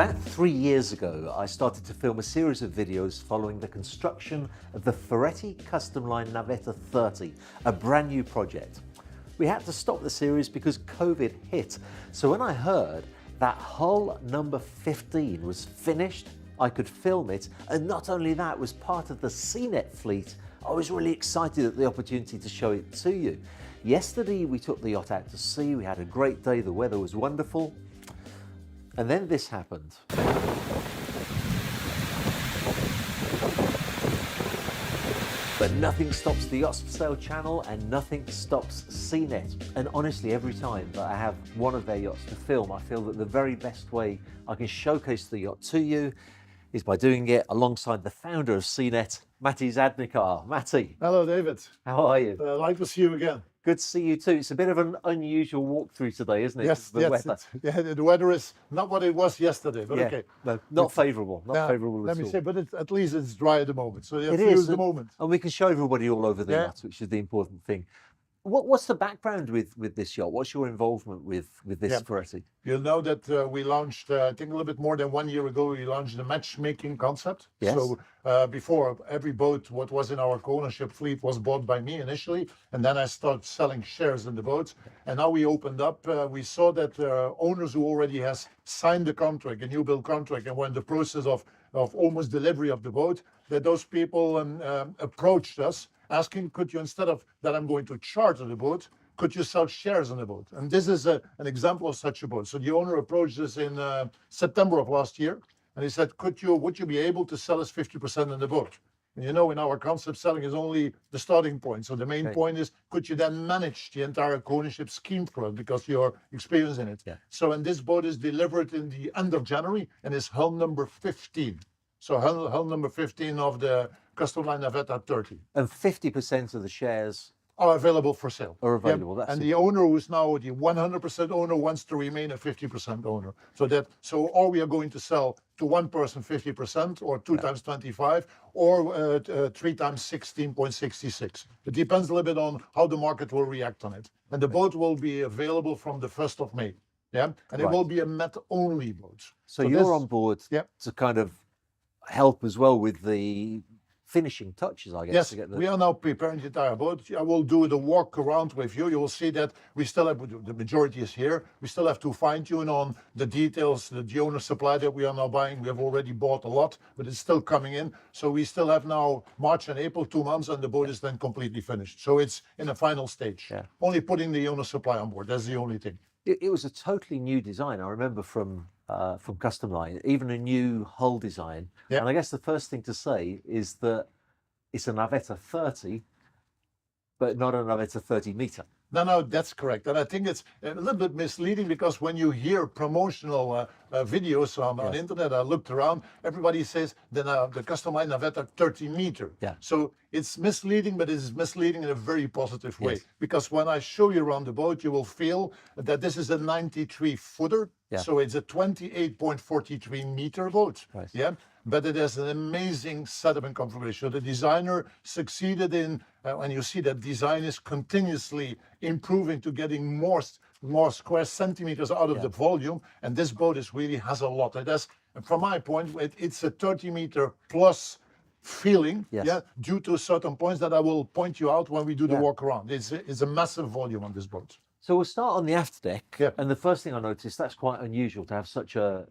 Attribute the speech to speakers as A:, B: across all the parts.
A: About 3 years ago, I started to film a series of videos following the construction of the Custom Line Navetta 30, a brand new project. We had to stop the series because COVID hit, so when I heard that hull number 15 was finished, I could film it, and not only that, was part of the SeaNet fleet, I was really excited at the opportunity to show it to you. Yesterday we took the yacht out to sea, we had a great day, the weather was wonderful, and then this happened. But nothing stops the Yachts for Sale channel and nothing stops SeaNet. And honestly, every time that I have one of their yachts to film, I feel that the very best way I can showcase the yacht to you is by doing it alongside the founder of SeaNet, Matty Zadnikar. Matty.
B: Hello, David.
A: How are you?
B: I'd like to see you again.
A: Good to see you too. It's a bit of an unusual walkthrough today, isn't it?
B: Yes,
A: the weather.
B: The weather is not what it was yesterday, but okay.
A: No, not favourable. Not favourable at all.
B: Let me say, but at least it's dry at the moment, so you have
A: It
B: to
A: is,
B: use the moment.
A: And we can show everybody all over the yacht, which is the important thing. What's the background with this yacht? What's your involvement with this Ferretti?
B: You'll know that we launched, I think a little bit more than 1 year ago, we launched the matchmaking concept.
A: Yes.
B: So before, every boat, what was in our co-ownership fleet was bought by me initially, and then I started selling shares in the boats. And now we opened up, we saw that owners who already has signed the contract, a new build contract, and were in the process of almost delivery of the boat, that those people approached us asking, could you, instead of that I'm going to charter the boat, could you sell shares on the boat? And this is an example of such a boat. So the owner approached us in September of last year, and he said, would you be able to sell us 50% in the boat? And you know, in our concept, selling is only the starting point. So the main point is, could you then manage the entire co-ownership scheme for us because you're experienced in it? Yeah. So, and this boat is delivered in the end of January and is hull number 15. So hull number 15 of the Custom Line Navetta 30.
A: And 50% of the shares
B: are available for sale.
A: Are available.
B: That's and the owner, who is now the 100% owner, wants to remain a 50% owner. So or we are going to sell to one person 50%, or 2 times 25, or 3 times 16.66. It depends a little bit on how the market will react on it. And the boat will be available from the 1st of May. Yeah, and it will be a Met-only boat.
A: So you're on board to kind of help as well with the finishing touches, I guess.
B: Yes, we are now preparing the entire boat. I will do the walk around with you. You will see that we still have, the majority is here. We still have to fine tune on the details, the owner supply that we are now buying. We have already bought a lot, but it's still coming in. So we still have now March and April, 2 months, and the boat is then completely finished. So it's in a final stage. Yeah. Only putting the owner supply on board. That's the only thing.
A: It was a totally new design. I remember from Custom Line, even a new hull design. Yeah. And I guess the first thing to say is that it's a Navetta 30, but not a Navetta 30 meter.
B: No, that's correct. And I think it's a little bit misleading because when you hear promotional videos on the internet, I looked around, everybody says the Custom Line Navetta 30 meter. Yeah. So it's misleading, but it's misleading in a very positive way. Yes. Because when I show you around the boat, you will feel that this is a 93 footer. Yeah. So it's a 28.43 meter boat. Right. Yeah. But it has an amazing setup and configuration. So the designer succeeded in, and you see that design is continuously improving to getting more square centimeters out of the volume. And this boat really has a lot. It has, from my point, it's a 30 meter plus feeling, due to certain points that I will point you out when we do the walk around. It's a massive volume on this boat.
A: So we'll start on the afterdeck, and the first thing I noticed, that's quite unusual to have such a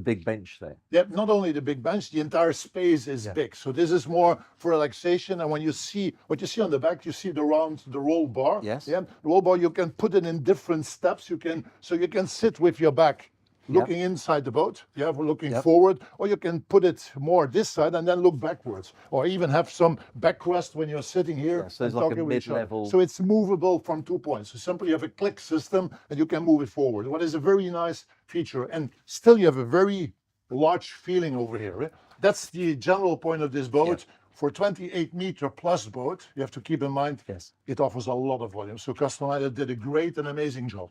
A: big bench there. Yeah,
B: not only the big bench, the entire space is big. So this is more for relaxation. And when you see, what you see on the back, you see the roll bar. Yes. Yeah, the roll bar, you can put it in different steps. You can sit with your back looking inside the boat, looking forward, or you can put it more this side and then look backwards, or even have some backrest when you're sitting here.
A: So it's like a mid-level.
B: So it's movable from 2 points. So simply you have a click system and you can move it forward. What is a very nice feature, and still you have a very large feeling over here. That's the general point of this boat. Yeah. For 28 meter plus boat, you have to keep in mind, it offers a lot of volume. So Custom Line did a great and amazing job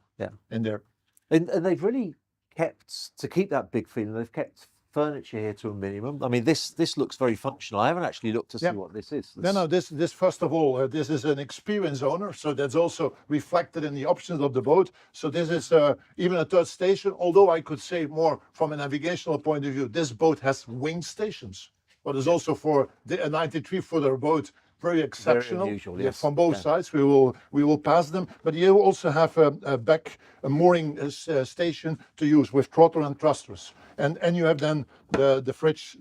B: in there.
A: And they've really kept, to keep that big feeling, they've kept furniture here to a minimum. I mean, this looks very functional. I haven't actually looked to see what this is.
B: No, this first of all, this is an experienced owner, so that's also reflected in the options of the boat. So this is even a third station, although I could say more from a navigational point of view, this boat has wing stations, but it's also for a 93-footer boat, very exceptional.
A: Very unusual, yes.
B: From both sides, we will pass them, but you also have a mooring station to use with throttle and thrusters, and you have then the fridge,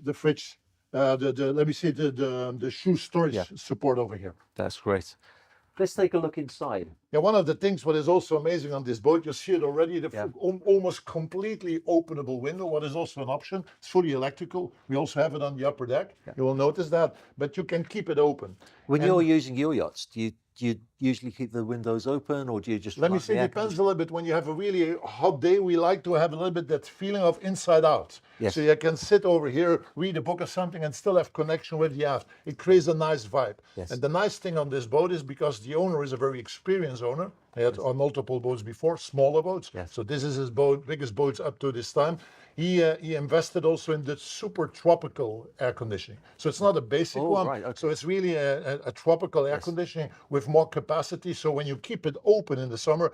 B: let me see the shoe storage support over here.
A: That's great. Let's take a look inside.
B: Yeah, one of the things what is also amazing on this boat, you see it already, the almost completely openable window, what is also an option. It's fully electrical. We also have it on the upper deck. You will notice that, but you can keep it open.
A: When you're using your yachts, do you usually keep the windows open, or do you just...
B: Let me say, it depends a little bit. When you have a really hot day, we like to have a little bit that feeling of inside out.
A: Yes.
B: So you can sit over here, read a book or something, and still have connection with the yacht. It creates a nice vibe.
A: Yes.
B: And the nice thing on this boat is because the owner is a very experienced owner. He had on multiple boats before, smaller boats.
A: Yes.
B: So this is his boat, biggest boats up to this time. He invested also in the super tropical air conditioning. So it's not a basic one.
A: Right, okay.
B: So it's really a tropical air conditioning with more capacity. So when you keep it open in the summer,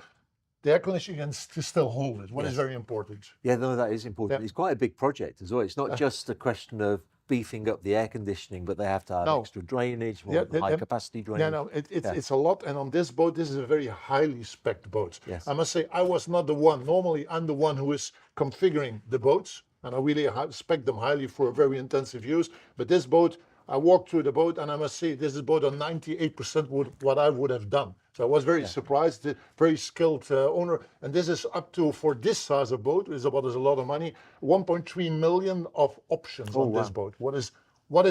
B: the air conditioning can still hold it, what is very important.
A: Yeah, no, that is important.
B: Yeah.
A: It's quite a big project as well. It's not just a question of beefing up the air conditioning, but they have to have extra drainage, more high capacity drainage.
B: Yeah, no, it's a lot. And on this boat, this is a very highly spec'd boat.
A: Yes.
B: I must say, I was not the one. Normally, I'm the one who is configuring the boats, and I really spec them highly for very intensive use. But this boat, I walked through the boat, and I must say, this is boat on 98% what I would have done. So I was very surprised, the very skilled owner. And this is up to, for this size of boat, is a lot of money, 1.3 million of options on this boat. What is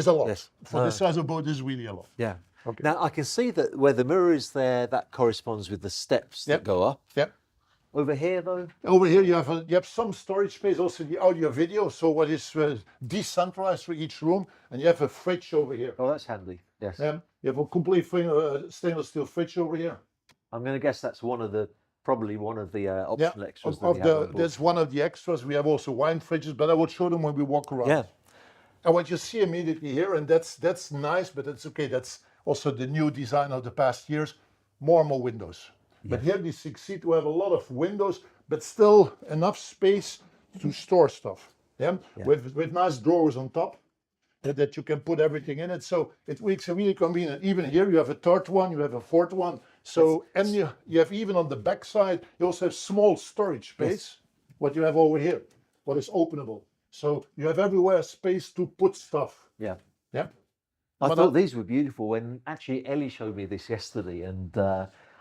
B: a lot?
A: Yes.
B: For this size of boat, this is really a lot.
A: Yeah.
B: Okay.
A: Now, I can see that where the mirror is there, that corresponds with the steps that go up.
B: Yeah.
A: Over here, though?
B: Over here, you have some storage space, also the audio video. So what is decentralized for each room, and you have a fridge over here.
A: Oh, that's handy. Yes.
B: You have a complete stainless steel fridge over here.
A: I'm going to guess that's probably one of the optional extras.
B: That's one of the extras. We have also wine fridges, but I will show them when we walk around. Yeah. And what you see immediately here, and that's nice, but it's okay. That's also the new design of the past years. More and more windows. But here they succeed to have a lot of windows, but still enough space to store stuff. With nice drawers on top that you can put everything in it. So it makes it really convenient. Even here you have a third one, you have a fourth one. So and you have even on the back side, you also have small storage space. What you have over here, what is openable. So you have everywhere space to put stuff.
A: Yeah.
B: Yeah.
A: I thought these were beautiful when actually Ellie showed me this yesterday, and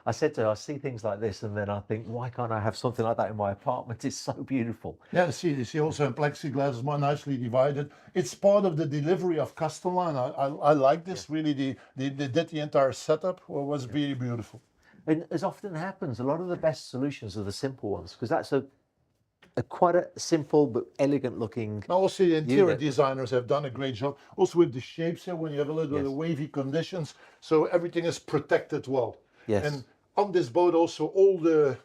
A: I said to her, I see things like this, and then I think, why can't I have something like that in my apartment? It's so beautiful.
B: Yeah, you see also in plexiglass is more nicely divided. It's part of the delivery of Custom Line. I like this, really. They did the entire setup. Was really beautiful.
A: And as often happens, a lot of the best solutions are the simple ones, because that's quite a simple but elegant looking.
B: Also, the interior designers have done a great job. Also with the shapes here, when you have a little bit of wavy conditions, so everything is protected well.
A: Yes.
B: And on this boat also all the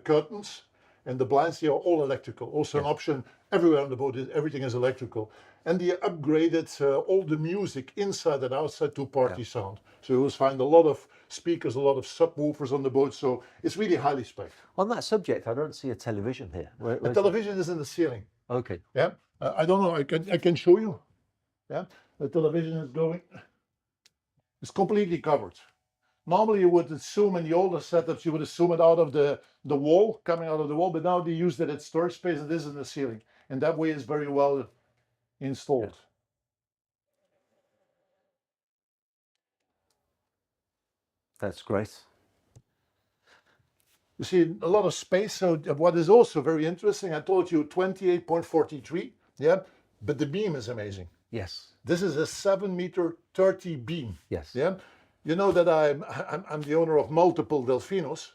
B: curtains and the blinds here are all electrical. Also an option everywhere on the boat, everything is electrical. And they upgraded all the music inside and outside to party sound. So you will find a lot of speakers, a lot of subwoofers on the boat. So it's really highly spec.
A: On that subject, I don't see a television here.
B: The television is in the ceiling.
A: Okay.
B: Yeah. I don't know. I can show you. Yeah. The television is going. It's completely covered. Normally you would assume in the older setups, you would assume it out of the wall, coming out of the wall, but now they use that as storage space and this is in the ceiling. And that way it's very well installed. Yeah.
A: That's great.
B: You see a lot of space. So what is also very interesting, I told you 28.43, but the beam is amazing.
A: Yes.
B: This is a 7.30 beam.
A: Yes.
B: Yeah. You know that I'm the owner of multiple Delfinos,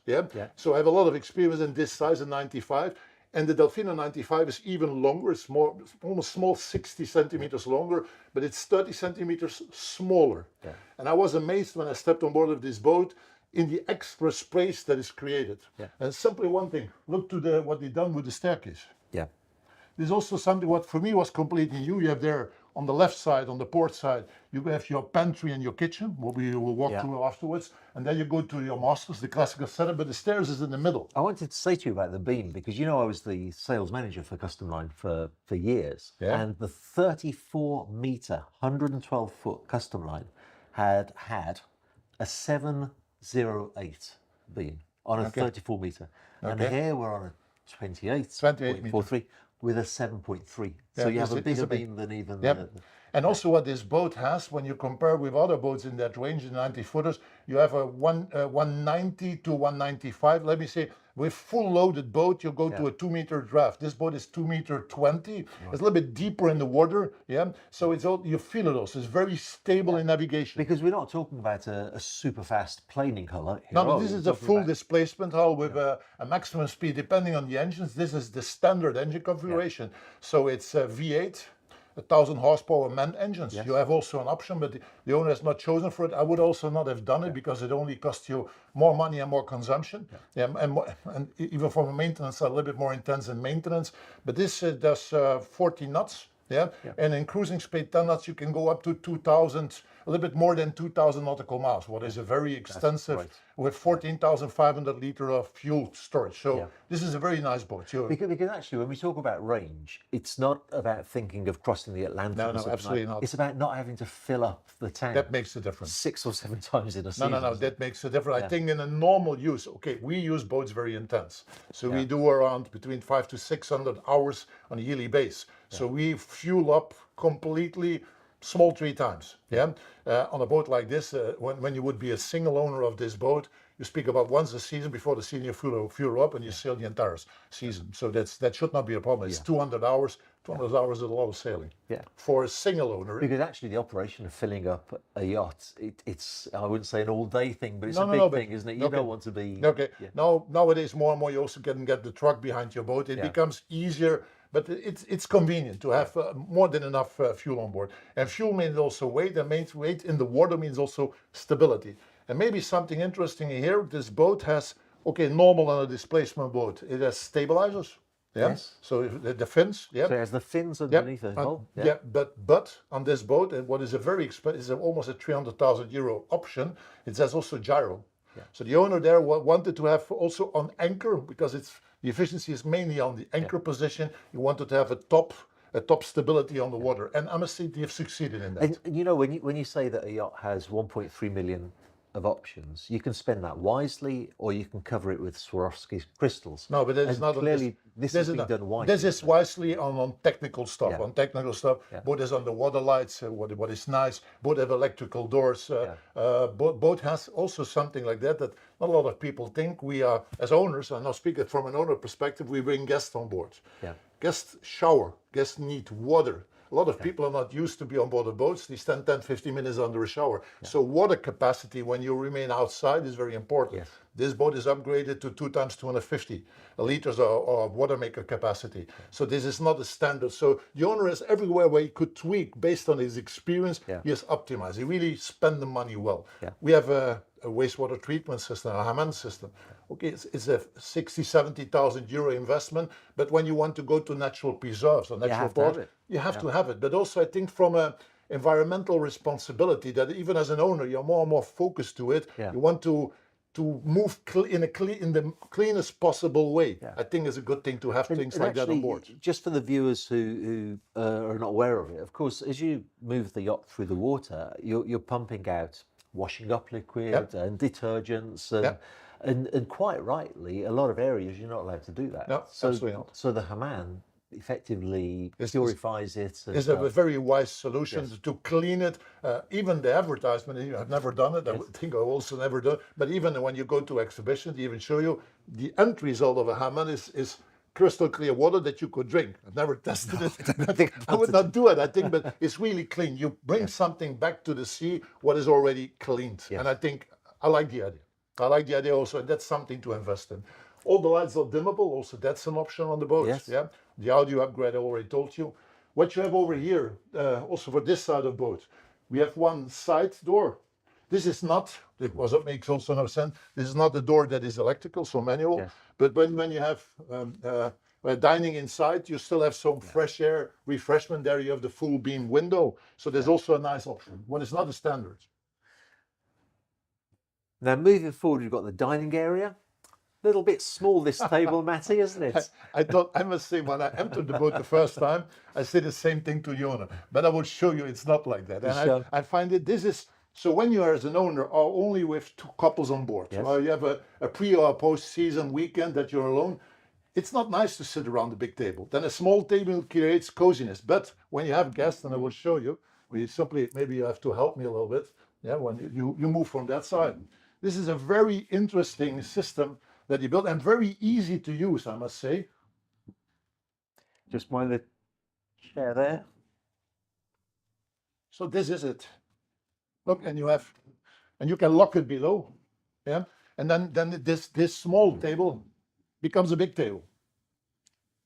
B: So I have a lot of experience in this size, in 95, and the Delfino 95 is even longer. It's almost small, 60 centimeters longer, but it's 30 centimeters smaller. Yeah. And I was amazed when I stepped on board of this boat in the extra space that is created. Yeah. And simply one thing: look to what they've done with the staircase.
A: Yeah.
B: There's also something what for me was completely new. You have there on the left side, on the port side, you have your pantry and your kitchen, what we will walk through afterwards. And then you go to your masters, the classical setup, but the stairs is in the middle.
A: I wanted to say to you about the beam, because you know I was the sales manager for Custom Line for years.
B: Yeah.
A: And the 34 meter, 112 foot Custom Line had a 708 beam on a 34 meter. And here we're on a 28.43 with a 7.3. So you have a bigger beam than even the...
B: And also what this boat has, when you compare with other boats in that range, the 90 footers, you have a 190 to 195. Let me say, with full loaded boat, you go to a 2 meter draft. This boat is 2 meter 20. It's a little bit deeper in the water. Yeah. So it's all, you feel it also. It's very stable in navigation.
A: Because we're not talking about a super fast planing hull.
B: No, this is a full displacement hull with a maximum speed, depending on the engines. This is the standard engine configuration. So it's a V8. 1,000 horsepower manned engines. You have also an option, but the owner has not chosen for it. I would also not have done it because it only costs you more money and more consumption. And even from a maintenance, a little bit more intense in maintenance. But this does 40 knots. And in cruising speed 10 knots, you can go up to 2,000, a little bit more than 2,000 nautical miles, what is a very extensive, with 14,500 liter of fuel storage. So this is a very nice boat.
A: Because actually, when we talk about range, it's not about thinking of crossing the Atlantic.
B: No, absolutely not.
A: It's about not having to fill up the tank.
B: That makes a difference.
A: 6 or 7 times in a season.
B: No, that makes a difference. I think in a normal use, we use boats very intense. So we do around between 500 to 600 hours on a yearly base. So we fuel up completely small 3 times. On a boat like this, when you would be a single owner of this boat, you speak about once a season. Before the season, you fuel up and you sail the entire season. So that should not be a problem. It's 200 hours. 200 hours is a lot of sailing. For a single owner.
A: Because actually, the operation of filling up a yacht, it's I wouldn't say an all-day thing, but it's a big thing, isn't it? You don't want to be.
B: Nowadays, more and more, you also can get the truck behind your boat. It becomes easier. But it's convenient to have more than enough fuel on board. And fuel means also weight, and weight in the water means also stability. And maybe something interesting here, this boat has, normal on a displacement boat, it has stabilizers. So the fins.
A: So it has the fins underneath the hull.
B: But on this boat, and what is a very expensive, is almost a 300,000 euro option, it has also gyro. So the owner there wanted to have also on anchor, because the efficiency is mainly on the anchor position. He wanted to have a top stability on the water, and I must say they have succeeded in that.
A: And you know, when you say that a yacht has 1.3 million of options, you can spend that wisely, or you can cover it with Swarovski crystals.
B: No, but it's not
A: clearly this has been done wisely.
B: This is wisely on technical stuff. On technical stuff, boat has underwater lights. What is nice. Boat have electrical doors. Boat has also something like that not a lot of people think. We are, as owners, and now speaking from an owner perspective, we bring guests on board. Guests shower. Guests need water. A lot of people are not used to be on board the boats. They spend 10, 15 minutes under a shower. So water capacity when you remain outside is very important. This boat is upgraded to 2 times 250 liters of water maker capacity. So this is not a standard. So the owner is everywhere where he could tweak based on his experience. He has optimized. He really spent the money well. We have a wastewater treatment system, a Hammond system. It's a 60, 70,000 euro investment, but when you want to go to natural preserves or natural port, you have to have it. But also, I think from a environmental responsibility, that even as an owner, you're more and more focused to it. You want to move in the cleanest possible way. I think it's a good thing to have things like that on board.
A: Just for the viewers who are not aware of it, of course, as you move the yacht through the water, you're pumping out washing up liquid and detergents and quite rightly, a lot of areas you're not allowed to do that.
B: No, absolutely not.
A: So the Hammond effectively purifies it.
B: It's a very wise solution to clean it. Even the advertisement, I've never done it. I think I've also never done it. But even when you go to exhibitions, they even show you the end result of a Hammond is crystal clear water that you could drink. I've never tested it. I would not do it, I think, but it's really clean. You bring something back to the sea, what is already cleaned. And I think I like the idea. I like the idea also, and that's something to invest in. All the lights are dimmable, also that's an option on the boat. The audio upgrade I already told you. What you have over here, also for this side of the boat, we have one side door. This is not, it makes also no sense, this is not a door that is electrical, so manual. But when you have, dining inside, you still have some fresh air, refreshment there. You have the full beam window. So there's also a nice option. What is not a standard.
A: Now, moving forward, you've got the dining area. A little bit small, this table, Matty, isn't it?
B: I must say, when I entered the boat the first time, I said the same thing to the owner. But I will show you it's not like that. And I find it, this is, so when you are as an owner are only with 2 couples on board, or you have a pre or post-season weekend that you're alone, it's not nice to sit around the big table. Then a small table creates coziness. But when you have guests, and I will show you, we simply, maybe you have to help me a little bit, when you move from that side. This is a very interesting system that you built, and very easy to use, I must say.
A: Just mind the chair there.
B: So this is it. Look, and you can lock it below, and then this small table becomes a big table.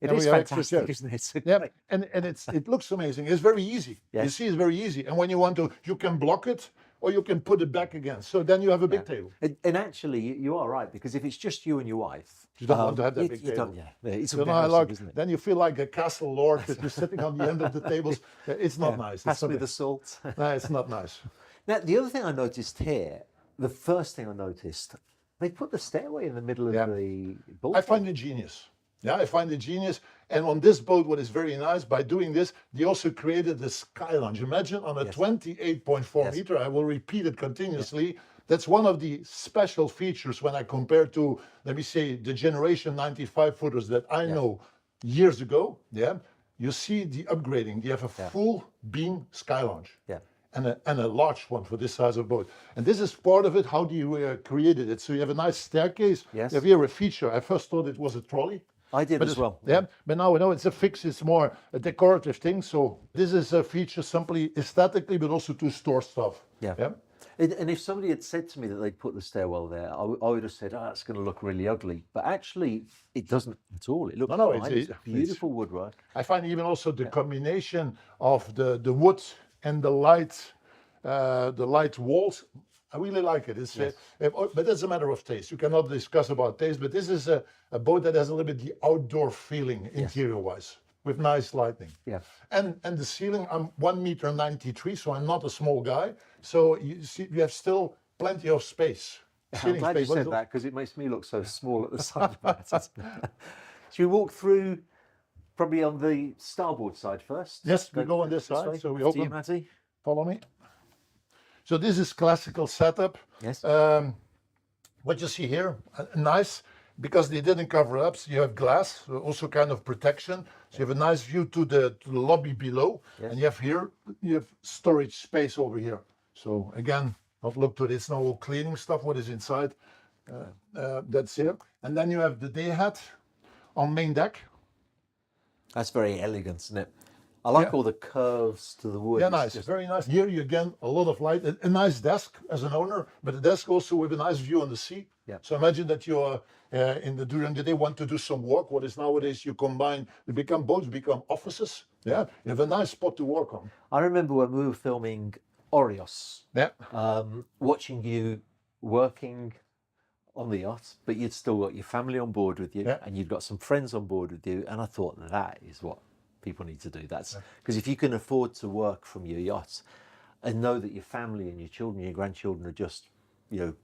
A: It is fantastic, isn't it?
B: Yeah, and it looks amazing. It's very easy. Yes. You see, it's very easy. And when you want to, you can block it, or you can put it back again. So then you have a big table.
A: And actually, you are right, because if it's just you and your wife,
B: you don't want to have that big table.
A: It's
B: isn't it? Then you feel like a castle lord that you're sitting on the end of the tables. It's not nice.
A: Pass me the salt.
B: No, it's not nice.
A: Now, the other thing I noticed here, the first thing I noticed, they put the stairway in the middle of the boat.
B: I find it genius. Yeah, I find it genius. And on this boat, what is very nice, by doing this, they also created the Skylounge. Imagine on a 28.4 meter, I will repeat it continuously. That's one of the special features when I compare to, let me say, the generation 95 footers that I know years ago. You see the upgrading. You have a full beam Skylounge. And a large one for this size of boat. And this is part of it. How do you created it? So you have a nice staircase. You have here a feature. I first thought it was a trolley.
A: I did as well.
B: But now I know it's a fix. It's more a decorative thing. So this is a feature simply aesthetically, but also to store stuff.
A: And if somebody had said to me that they'd put the stairwell there, I would have said, "Oh, it's going to look really ugly." But actually, it doesn't at all. It looks fine. It's beautiful woodwork.
B: I find even also the combination of the wood and the light walls. I really like it. It's but it's a matter of taste. You cannot discuss about taste, but this is a boat that has a little bit the outdoor feeling interior-wise, with nice lighting. And the ceiling, I'm 1.93 meters, so I'm not a small guy. So you see, you have still plenty of space.
A: I'm glad you said that, because it makes me look so small at the side of it. Should we walk through, probably on the starboard side first?
B: Yes, we go on this side. So we open.
A: You, Matty.
B: Follow me. So this is classical setup.
A: Yes.
B: What you see here, nice, because they didn't cover up. So you have glass, so also kind of protection. So you have a nice view to the lobby below, and you have storage space over here. So again, not look to it. It's no cleaning stuff. What is inside? That's here. And then you have the day hat on main deck.
A: That's very elegant, isn't it? I like all the curves to the wood.
B: Yeah, nice, very nice. Here you again, a lot of light, a nice desk as an owner, but a desk also with a nice view on the sea. So imagine that you are during the day want to do some work. What is nowadays you combine, boats become offices. You have a nice spot to work on.
A: I remember when we were filming Orios, watching you working on the yacht, but you'd still got your family on board with you, and you'd got some friends on board with you, and I thought that is what people need to do. That's because if you can afford to work from your yacht and know that your family and your children, your grandchildren are just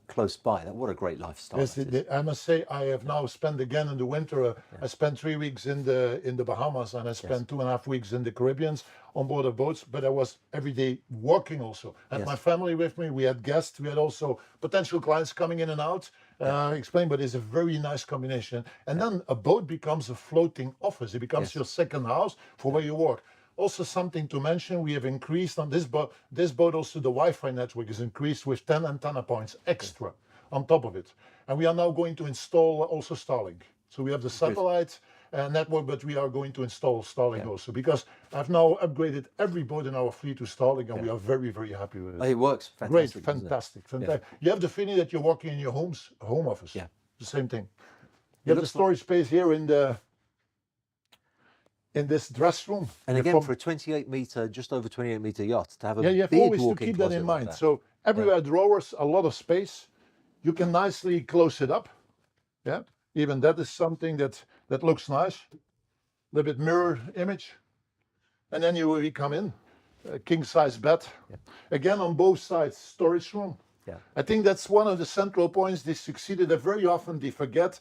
A: close by, what a great lifestyle.
B: Yes, I must say I have now spent again in the winter. I spent 3 weeks in the Bahamas, and I spent 2.5 weeks in the Caribbean on board of boats. But I was every day working also. I had my family with me. We had guests. We had also potential clients coming in and out. But it's a very nice combination. And then a boat becomes a floating office. It becomes your second house for where you work. Also something to mention, we have increased on this boat. This boat also, the Wi-Fi network is increased with 10 antenna points extra on top of it. And we are now going to install also Starlink. So we have the satellite network, but we are going to install Starlink also, because I've now upgraded every boat in our fleet to Starlink, and we are very, very happy with it.
A: It works fantastic.
B: Great, fantastic. You have the feeling that you're working in your home office. The same thing. You have the storage space here in this dress room.
A: And again, for a 28 meter, just over 28 meter yacht, to have a
B: you have always to keep that in mind. So everywhere drawers, a lot of space. You can nicely close it up. Even that is something that looks nice. little bit mirror image, and then we come in, king size bed.
A: Yeah.
B: Again, on both sides, storage room.
A: Yeah.
B: I think that's one of the central points they succeeded at. Very often they forget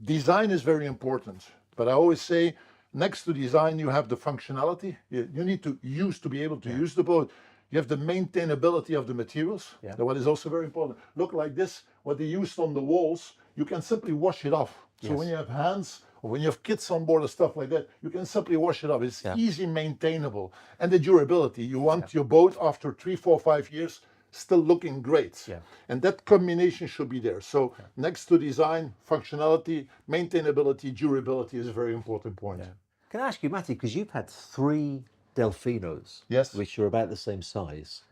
B: design is very important. But I always say, next to design, you have the functionality. You need to be able to use the boat. You have the maintainability of the materials.
A: Yeah.
B: What is also very important. Look like this, what they used on the walls, you can simply wash it off. So when you have hands, or when you have kids on board or stuff like that, you can simply wash it off. It's easy maintainable. And the durability, you want your boat after 3, 4, 5 years still looking great.
A: Yeah.
B: And that combination should be there. So next to design, functionality, maintainability, durability is a very important point.
A: Yeah. Can I ask you, Matty, because you've had 3 Delfinos,
B: Yes.
A: which are about the same size.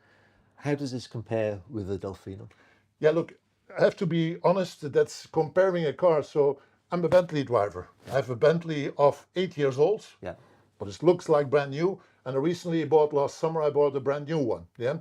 A: How does this compare with the Delfino?
B: Yeah, look, I have to be honest, that's comparing a car. So I'm a Bentley driver. I have a Bentley of 8 years old,
A: Yeah.
B: but it looks like brand new. And I recently bought, last summer, I bought a brand new one. Yeah.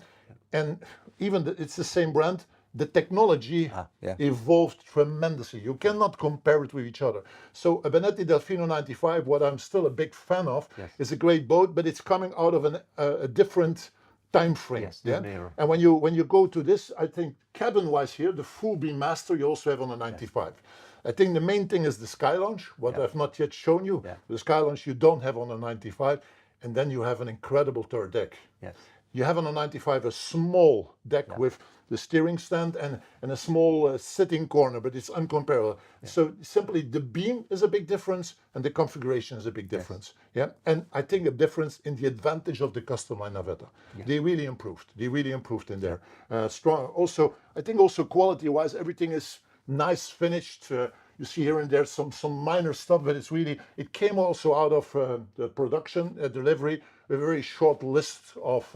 B: And even it's the same brand, the technology evolved tremendously. You cannot compare it with each other. So a Benetti Delfino 95, what I'm still a big fan of, is a great boat, but it's coming out of a different time frame.
A: Yes,
B: yeah.
A: era.
B: And when you go to this, I think cabin-wise here, the full beam master you also have on the 95. I think the main thing is the Skylounge, what I've not yet shown you. The Skylounge you don't have on the 95, and then you have an incredible third deck.
A: Yes.
B: You have on the 95 a small deck with the steering stand and a small sitting corner, but it's uncomparable. So simply the beam is a big difference and the configuration is a big difference. Yeah, and I think a difference in the advantage of the Custom Line Navetta. They really improved. They really improved in there. Strong. Also, I think also quality-wise, everything is nice finished. You see here and there some minor stuff, but it's really, it came also out of the production delivery, a very short list of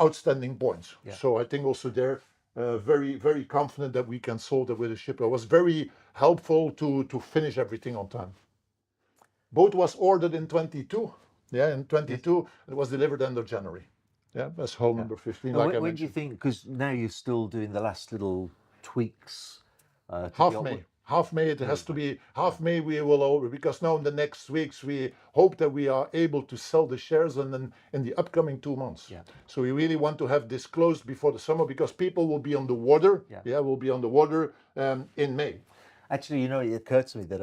B: outstanding points. So I think also there, very, very confident that we can solve that with the shipper. It was very helpful to finish everything on time. Boat was ordered in 22. Yeah, in 22, it was delivered end of January. Yeah, that's hull number 15.
A: Like when do you think, because now you're still doing the last little tweaks.
B: Half May it has to be. Half May we will over, because now in the next weeks we hope that we are able to sell the shares and then in the upcoming 2 months. So we really want to have this closed before the summer, because people will be on the water. Will be on the water in May.
A: Actually, you know, it occurred to me that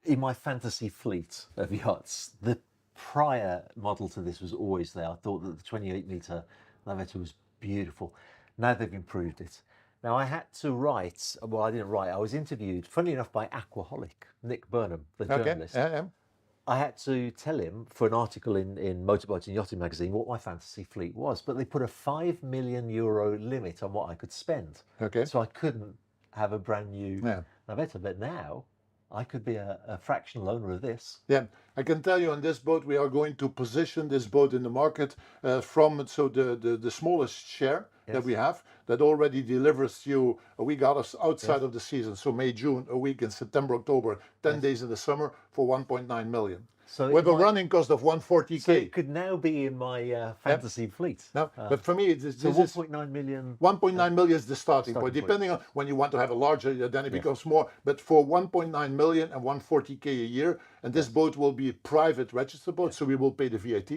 A: in my fantasy fleet of yachts, the prior model to this was always there. I thought that the 28-meter Navetta was beautiful. Now they've improved it. Now I had to write, well, I didn't write, I was interviewed, funnily enough, by Aquaholic, Nick Burnham, the journalist. I had to tell him for an article in Motorboat and Yachting magazine what my fantasy fleet was, but they put a €5 million limit on what I could spend. So I couldn't have a brand new Navetta, but now I could be a fractional owner of this. Yeah,
B: I can tell you on this boat, we are going to position this boat in the market from the smallest share that we have, that already delivers you a week outside of the season. So May, June, a week in September, October, 10 days in the summer for 1.9 million. So with a running cost of 140K.
A: So it could now be in my fantasy fleet.
B: No, but for me, this
A: so 1.9 million.
B: 1.9 million is the starting point. Depending on when you want to have a larger, then it becomes more. But for 1.9 million and 140K a year, and this boat will be a private registered boat, so we will pay the VAT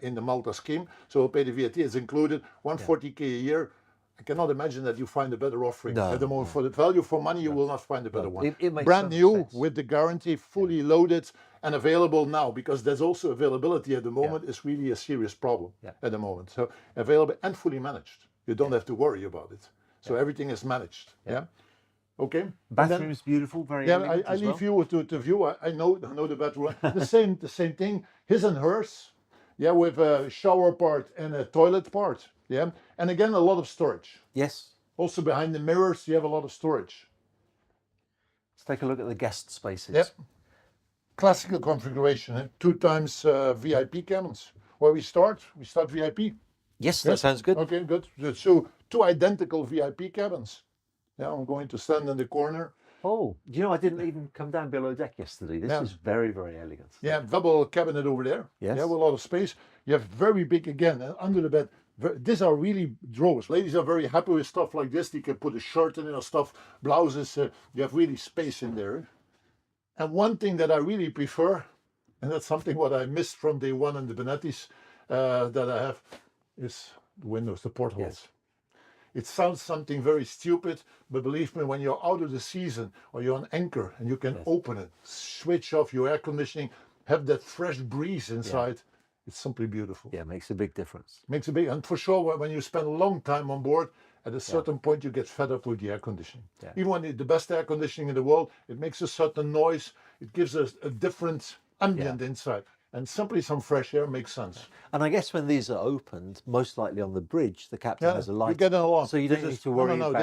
B: in the Malta scheme. So we'll pay the VAT. It's included 140K a year. I cannot imagine that you find a better offering at the moment. For the value for money, you will not find a better one.
A: It makes
B: brand new
A: sense.
B: with the guarantee, fully loaded and available now, because there's also availability at the moment is really a serious problem at the moment. So available and fully managed. You don't have to worry about it. So everything is managed. Okay.
A: Bathroom is beautiful, very elegant
B: I leave you to view. I know the bathroom. the same thing. His and hers. Yeah, with a shower part and a toilet part. Yeah, and again, a lot of storage.
A: Yes.
B: Also behind the mirrors, you have a lot of storage.
A: Let's take a look at the guest spaces.
B: Yep. Classical configuration, 2 times VIP cabins. Where we start VIP.
A: Yes, that sounds good.
B: Okay, good. So 2 identical VIP cabins. Yeah, I'm going to stand in the corner.
A: Oh, you know, I didn't even come down below deck yesterday. This is very, very elegant.
B: Yeah, double cabinet over there.
A: Yes.
B: Yeah, with a lot of space. You have very big, again, under the bed. These are really drawers. Ladies are very happy with stuff like this. They can put a shirt in it or stuff, blouses. You have really space in there. And one thing that I really prefer, and that's something what I missed from day one in the Benettis that I have, is the windows, the portholes.
A: Yes.
B: It sounds something very stupid, but believe me, when you're out of the season or you're on anchor and you can open it, switch off your air conditioning, have that fresh breeze inside, it's simply beautiful.
A: Yeah, it makes a big difference.
B: Makes a big, and for sure, when you spend a long time on board, at a certain point you get fed up with the air conditioning.
A: Yeah.
B: Even when the best air conditioning in the world, it makes a certain noise, it gives us a different ambient inside. And simply some fresh air makes sense.
A: And I guess when these are opened, most likely on the bridge, the captain has a light.
B: You get an alarm.
A: So you don't need to worry about...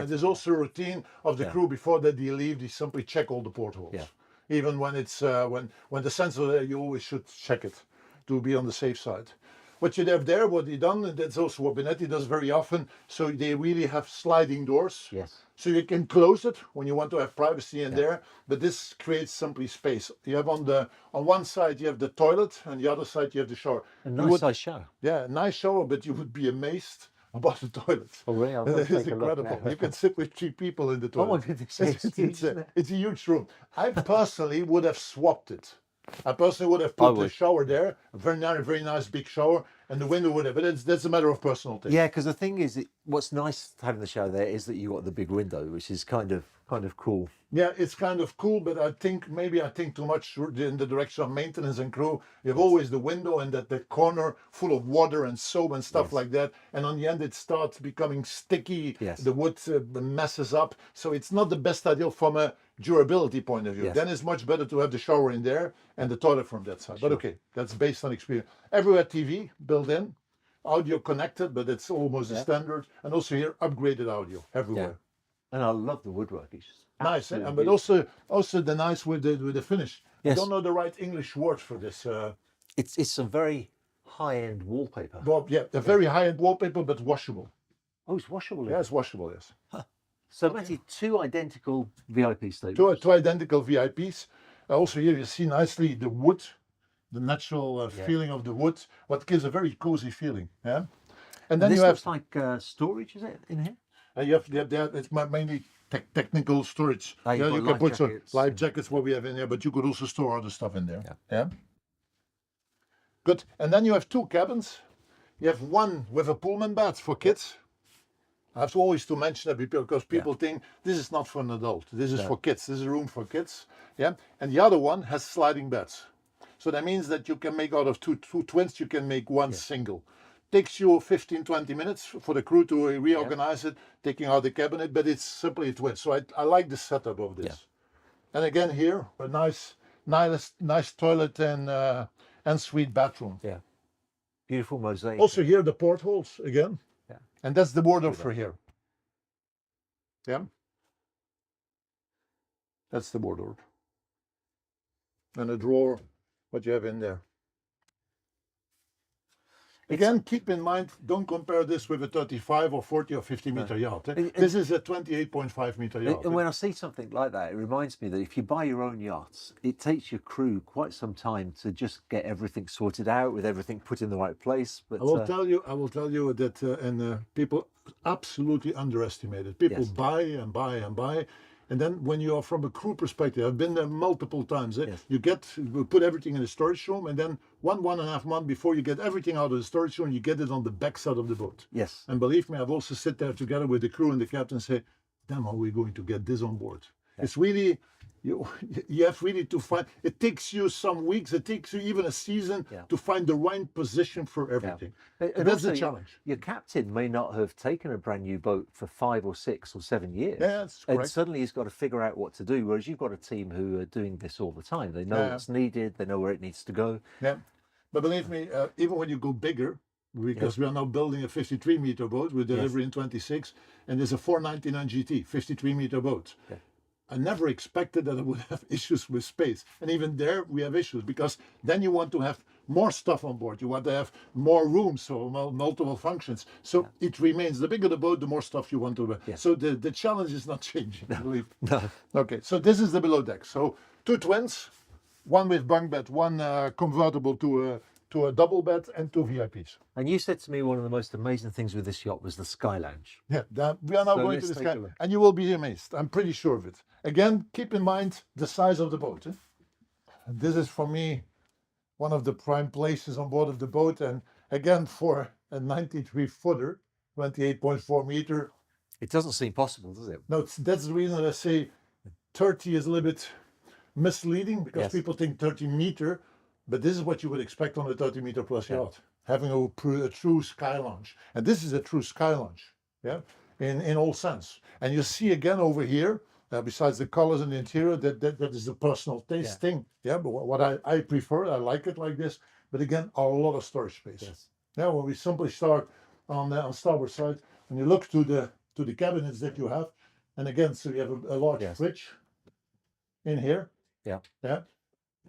B: There's also a routine of the crew before that they leave. They simply check all the portholes.
A: Yeah.
B: Even when it's when the sensor there, you always should check it to be on the safe side. What you have there, what they done, and that's also what Benetti does very often. So they really have sliding doors.
A: Yes.
B: So you can close it when you want to have privacy in there, but this creates simply space. You have on one side you have the toilet, and the other side you have the shower.
A: A nice size shower.
B: Yeah, a nice shower, but you would be amazed about the toilet.
A: Oh, really?
B: It's incredible. You can sit with 3 people in the toilet.
A: Oh my goodness, it's huge, isn't it?
B: It's a huge room. I personally would have swapped it. I personally would have put the shower there, a very nice big shower, and the window would have. But that's a matter of personal taste.
A: Yeah, because the thing is, what's nice having the shower there is that you got the big window, which is kind of cool.
B: Yeah, it's kind of cool, but I think too much in the direction of maintenance and crew. You have always the window and that corner full of water and soap and stuff like that. And on the end, it starts becoming sticky.
A: Yes.
B: The wood messes up. So it's not the best idea from a durability point of view. Then it's much better to have the shower in there and the toilet from that side. But okay, that's based on experience. Everywhere TV built in, audio connected, but it's almost a standard. And also here, upgraded audio everywhere.
A: And I love the woodwork. It's just
B: nice, but also the nice with the finish.
A: Yes.
B: I don't know the right English word for this.
A: It's a very high-end wallpaper.
B: Well, yeah, a very high-end wallpaper, but washable.
A: Oh, it's washable.
B: Yeah, it's washable. Yes.
A: So, Matty, 2 identical VIP stables.
B: Two identical VIPs. Also here you see nicely the wood, the natural feeling of the wood, what gives a very cozy feeling. Yeah. And then
A: this
B: you have
A: looks like storage, is it, in here?
B: you have there. It's mainly technical storage.
A: You
B: can put some life jackets what we have in there, but you could also store other stuff in there. Yeah. Good. And then you have 2 cabins. You have one with a Pullman bed for kids. I have to always to mention that because people think this is not for an adult. This is for kids. This is a room for kids. Yeah. And the other one has sliding beds. So that means that you can make out of two twins, you can make one single. Takes you 15-20 minutes for the crew to reorganize it, taking out the cabinet, but it's simply a twin. So I like the setup of this. Yeah. And again here, a nice toilet and ensuite bathroom.
A: Yeah. Beautiful mosaic.
B: Also here the portholes again. Yeah. And that's the wardrobe for here. Yeah. That's the wardrobe. And a drawer, what you have in there. Again, keep in mind, don't compare this with a 35 or 40 or 50 meter yacht. This is a 28.5 meter yacht.
A: And when I see something like that, it reminds me that if you buy your own yachts, it takes your crew quite some time to just get everything sorted out, with everything put in the right place. But
B: I will tell you that, people absolutely underestimate it. People buy and buy and buy. And then when you are from a crew perspective, I've been there multiple times. You put everything in the storage room, and then 1.5 months before you get everything out of the storage room, you get it on the back side of the boat.
A: Yes.
B: And believe me, I've also sit there together with the crew and the captain and say, damn, are we going to get this on board? It's really, you have really to find, it takes you some weeks, it takes you even a season to find the right position for everything. And that's the challenge.
A: Your captain may not have taken a brand new boat for 5 or 6 or 7 years.
B: Yeah, that's correct.
A: And suddenly he's got to figure out what to do, whereas you've got a team who are doing this all the time. They know what's needed, they know where it needs to go.
B: Yeah, but believe me, even when you go bigger, because we are now building a 53 meter boat with delivery in 26, and there's a 499 GT, 53 meter boat. Yeah. I never expected that I would have issues with space. And even there we have issues, because then you want to have more stuff on board. You want to have more rooms, so multiple functions. So it remains, the bigger the boat, the more stuff you want to have. Yeah. So the challenge is not changing, I believe.
A: No.
B: Okay, so this is the below deck. So 2 twins, one with bunk bed, one convertible to to a double bed, and 2 VIPs.
A: And you said to me one of the most amazing things with this yacht was the Skylounge.
B: Yeah, we are now
A: So
B: going to
A: let's
B: this
A: take a
B: guy,
A: look.
B: and you will be amazed. I'm pretty sure of it. Again, keep in mind the size of the boat. And this is for me one of the prime places on board of the boat, and again for a 93-footer, 28.4 meter.
A: It doesn't seem possible, does it?
B: No, that's the reason that I say 30 is a little bit misleading, because
A: Yes.
B: people think 30 meter, but this is what you would expect on a 30 meter plus
A: Yeah.
B: yacht, having a true Skylounge. And this is a true Skylounge, yeah, in all sense. And you see again over here, besides the colors and the interior, that is a personal taste thing. Yeah, but what I prefer, I like it like this. But again, a lot of storage space.
A: Yes.
B: Now, when we simply start on starboard side, when you look to the cabinets that you have, and again, so you have a large fridge in here.
A: Yeah.
B: Yeah.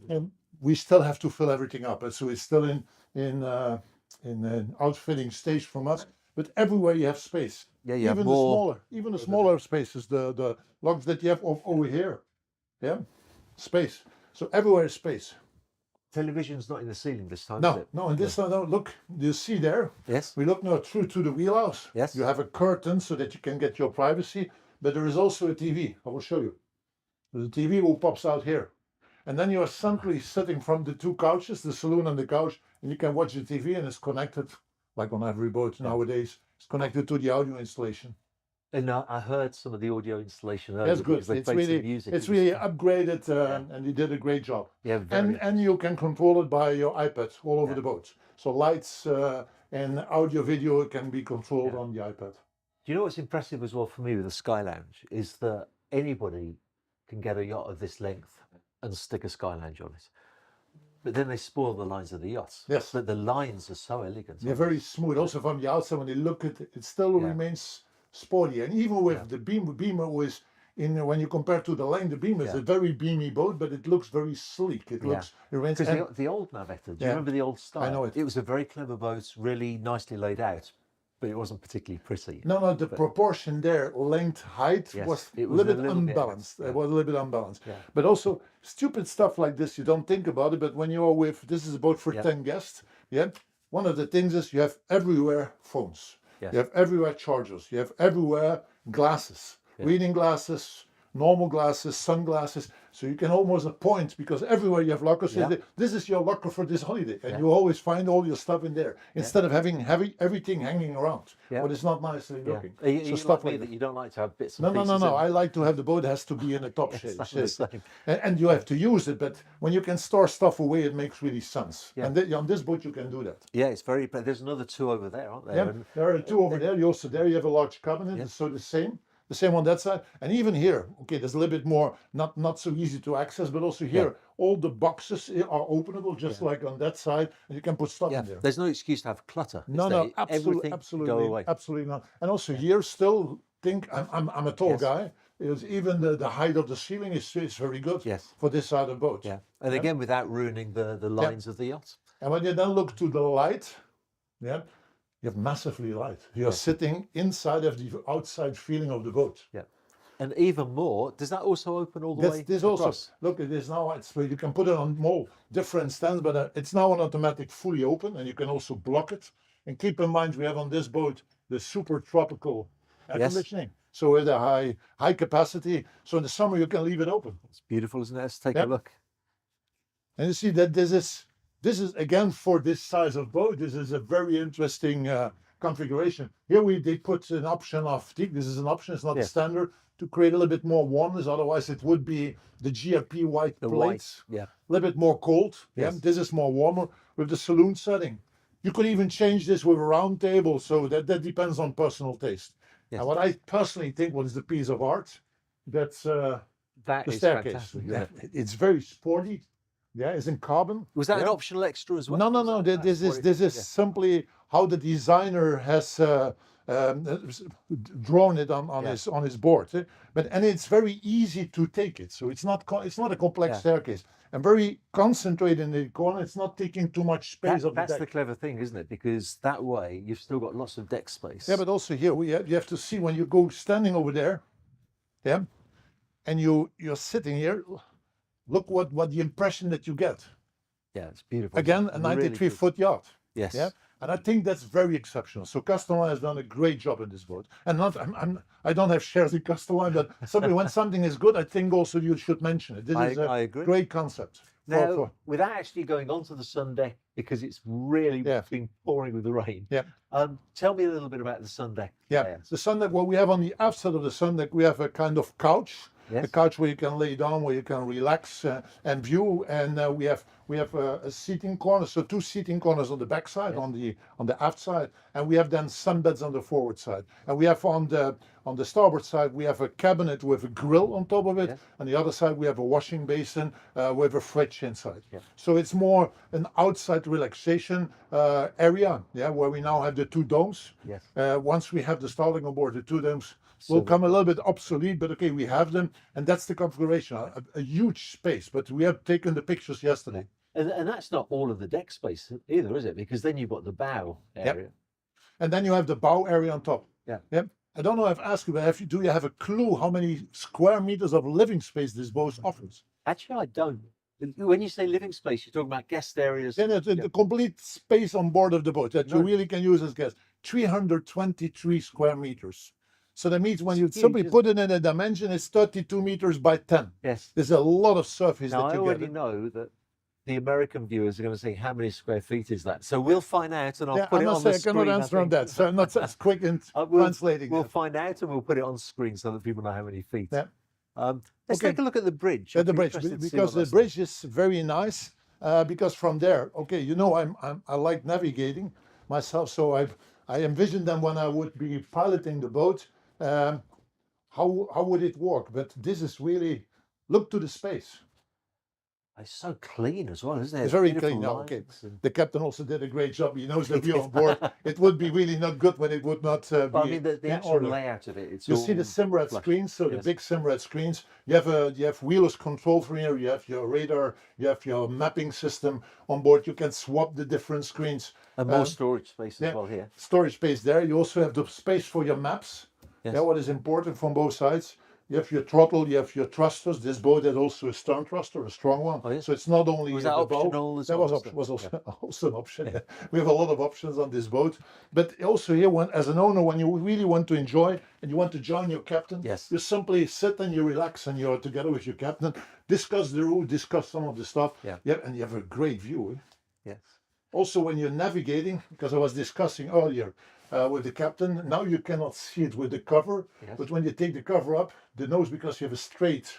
B: And we still have to fill everything up, and so it's still in an outfitting stage from us. But everywhere you have space.
A: Yeah, you have
B: even
A: more.
B: the smaller spaces, the logs that you have over here. Yeah, space. So everywhere is space.
A: Television's not in the ceiling this time, is
B: No,
A: it?
B: no, and this time, no, look, you see there.
A: Yes.
B: We look now through to the wheelhouse.
A: Yes.
B: You have a curtain so that you can get your privacy, but there is also a TV. I will show you. The TV will pops out here. And then you are centrally sitting from the two couches, the saloon and the couch, and you can watch the TV, and it's connected, like on every boat nowadays, it's connected to the audio installation.
A: And I heard some of the audio installation earlier.
B: That's good.
A: because they
B: It's
A: played some
B: really,
A: music.
B: it's
A: It was
B: really
A: fun.
B: upgraded, and you did a great job.
A: Yeah, very.
B: And you can control it by your iPad all over
A: Yeah.
B: the boat. So lights and audio, video can be controlled on the iPad.
A: Do you know what's impressive as well for me with the Skylounge is that anybody can get a yacht of this length and stick a Skylounge on it. But then they spoil the lines of the yachts.
B: Yes.
A: But the lines are so elegant.
B: They're very smooth. Also from the outside, when you look at it, it still remains sporty. And even with the beamer was when you compare to the lane, the beamer is a very beamy boat, but it looks very sleek. It looks, it remains.
A: Because the old Navetta, do you remember the old style?
B: I know it.
A: It was a very clever boat, really nicely laid out, but it wasn't particularly pretty.
B: No, the proportion there, length, height, was a little bit unbalanced. It was a little bit unbalanced.
A: Yeah.
B: But also, stupid stuff like this, you don't think about it, but when you're with, this is a boat for 10 guests, one of the things is you have everywhere phones.
A: Yes.
B: You have everywhere chargers. You have everywhere glasses, reading glasses, normal glasses, sunglasses. So you can almost appoint, because everywhere you have lockers. This is your locker for this holiday, and you always find all your stuff in there instead of having everything hanging around. But it's not nicely looking.
A: You stuff like that. You don't like to have bits and pieces.
B: No. I like to have the boat has to be in a top shape.
A: Exactly the same.
B: And you have to use it, but when you can store stuff away, it makes really sense. And on this boat, you can do that.
A: Yeah, it's very. There's another two over there, aren't there?
B: Yeah, there are two over there. You also there you have a large cabinet, so the same on that side, and even here. Okay, there's a little bit more not so easy to access, but also here all the boxes are openable, just like on that side, and you can put stuff in there.
A: There's no excuse to have clutter.
B: No,
A: Everything
B: absolutely,
A: go away.
B: absolutely not. And also here, still think I'm a tall guy. Even the height of the ceiling is very good for this side of boat.
A: Yeah, and again without ruining the lines of the yacht.
B: And when you then look to the light, you have massively light. You're sitting inside of the outside feeling of the boat.
A: Yeah, and even more, does that also open all the way
B: This
A: across?
B: also, look, it is now, you can put it on more different stands, but it's now an automatic fully open, and you can also block it. And keep in mind, we have on this boat the super tropical air conditioning. So with a high capacity, so in the summer you can leave it open.
A: It's beautiful, isn't it? Let's take a look.
B: And you see that this is again, for this size of boat, this is a very interesting configuration. Here they put an option of teak. This is an option, it's not standard, to create a little bit more warmness. Otherwise it would be the GRP white plates. A little bit more cold. This is more warmer with the saloon setting. You could even change this with a round table, so that depends on personal taste. And what I personally think was the piece of art, that's the staircase. It's very sporty. Yeah, it's in carbon.
A: Was that an optional extra as well?
B: No. This is simply how the designer has drawn it on his board. And it's very easy to take it. So it's not a complex staircase. And very concentrated in the corner. It's not taking too much space of the deck.
A: That's the clever thing, isn't it? Because that way you've still got lots of deck space.
B: Yeah, but also here you have to see when you go standing over there, and you're sitting here. Look what the impression that you get.
A: Yeah, it's beautiful.
B: Again, a
A: Really
B: 93-foot yacht.
A: Yes.
B: Yeah, and I think that's very exceptional. So Custom Line has done a great job in this boat. And not, I don't have shares in Custom Line, but when something is good, I think also you should mention it. This is
A: I
B: a
A: agree.
B: great concept.
A: Now, without actually going onto the sun deck, because it's really been pouring with the rain.
B: Yeah.
A: Tell me a little bit about the sun deck.
B: Yeah, the sun deck. What we have on the aft side of the sun deck, we have a kind of couch.
A: Yes.
B: A couch where you can lay down, where you can relax and view, and we have a seating corner, so 2 seating corners on the back side, on the aft side, and we have then sunbeds on the forward side, and we have on the starboard side we have a cabinet with a grill on top of it.
A: Yes.
B: On the other side we have a washing basin with a fridge inside.
A: Yeah.
B: So it's more an outside relaxation area, where we now have the 2 domes.
A: Yes.
B: Once we have the Starling on board, the 2 domes will come a little bit obsolete, but okay, we have them, and that's the configuration. A huge space, but we have taken the pictures yesterday.
A: And that's not all of the deck space either, is it? Because then you've got the bow area.
B: Yep. And then you have the bow area on top.
A: Yeah.
B: Yep. I don't know if I've asked you, but do you have a clue how many square meters of living space this boat offers?
A: Actually, I don't. When you say living space, you're talking about guest areas.
B: Then it's the complete space on board of the boat that you really can use as guests. 323 square meters. So that means when you simply put it in a dimension, it's 32 meters by 10.
A: Yes.
B: There's a lot of surface
A: now,
B: that you
A: I already
B: get.
A: know that the American viewers are going to say, how many square feet is that? So we'll find out, and I'll put it on the screen.
B: I cannot answer on that, so I'm not as quick in translating.
A: We'll find out, and we'll put it on screen so that people know how many feet.
B: Yeah.
A: Let's take a look at the bridge.
B: The bridge, because the bridge is very nice. Because from there, okay, you know, I like navigating myself, so I envisioned them when I would be piloting the boat. How would it work? But this is really, look to the space.
A: It's so clean as well, isn't it?
B: It's very clean now. Okay, the captain also did a great job. He knows that we're on board. It would be really not good when it would not be.
A: I mean, the actual layout of it.
B: You see the SimRad screens, so the big SimRad screens. You have Wheelhouse control from here. You have your radar. You have your mapping system on board. You can swap the different screens.
A: And more storage space as well here.
B: Storage space there. You also have the space for your maps.
A: Yes.
B: Yeah, what is important from both sides. You have your throttle, you have your thrusters. This boat had also a stern thruster, a strong one.
A: Oh, yes.
B: So it's not only
A: was that optional as well?
B: That was also an option. Yeah. We have a lot of options on this boat. But also here, as an owner, when you really want to enjoy and you want to join your captain, you simply sit and you relax and you're together with your captain, discuss the route, discuss some of the stuff. Yeah, and you have a great view.
A: Yes.
B: Also, when you're navigating, because I was discussing earlier with the captain, now you cannot see it with the cover, but when you take the cover up, the nose, because you have a straight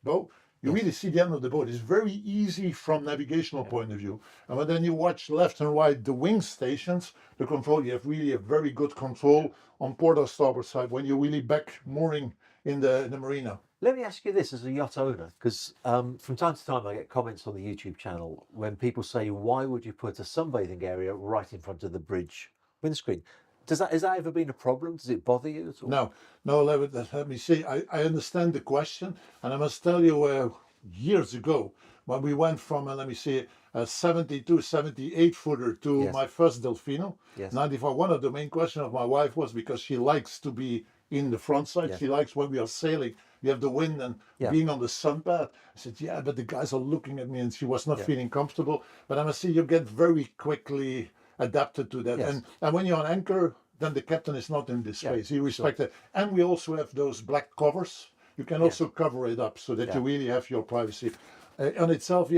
B: bow, you really see the end of the boat. It's very easy from navigational point of view. And when then you watch left and right the wing stations, the control, you have really a very good control on port or starboard side when you're really back mooring in the marina.
A: Let me ask you this as a yacht owner, because from time to time I get comments on the YouTube channel when people say, why would you put a sunbathing area right in front of the bridge windscreen? Has that ever been a problem? Does it bother you at all?
B: No, let me see. I understand the question, and I must tell you, years ago, when we went from, a 72, 78 footer to my first Delfino, 94, one of the main questions of my wife was, because she likes to be in the front side, she likes when we are sailing, we have the wind and being on the sunpad. I said, yeah, but the guys are looking at me, and she was not feeling comfortable. But I must say, you get very quickly adapted to that. And when you're on anchor, then the captain is not in this space. He respects it. And we also have those black covers. You can also cover it up so that you really have your privacy. On itself,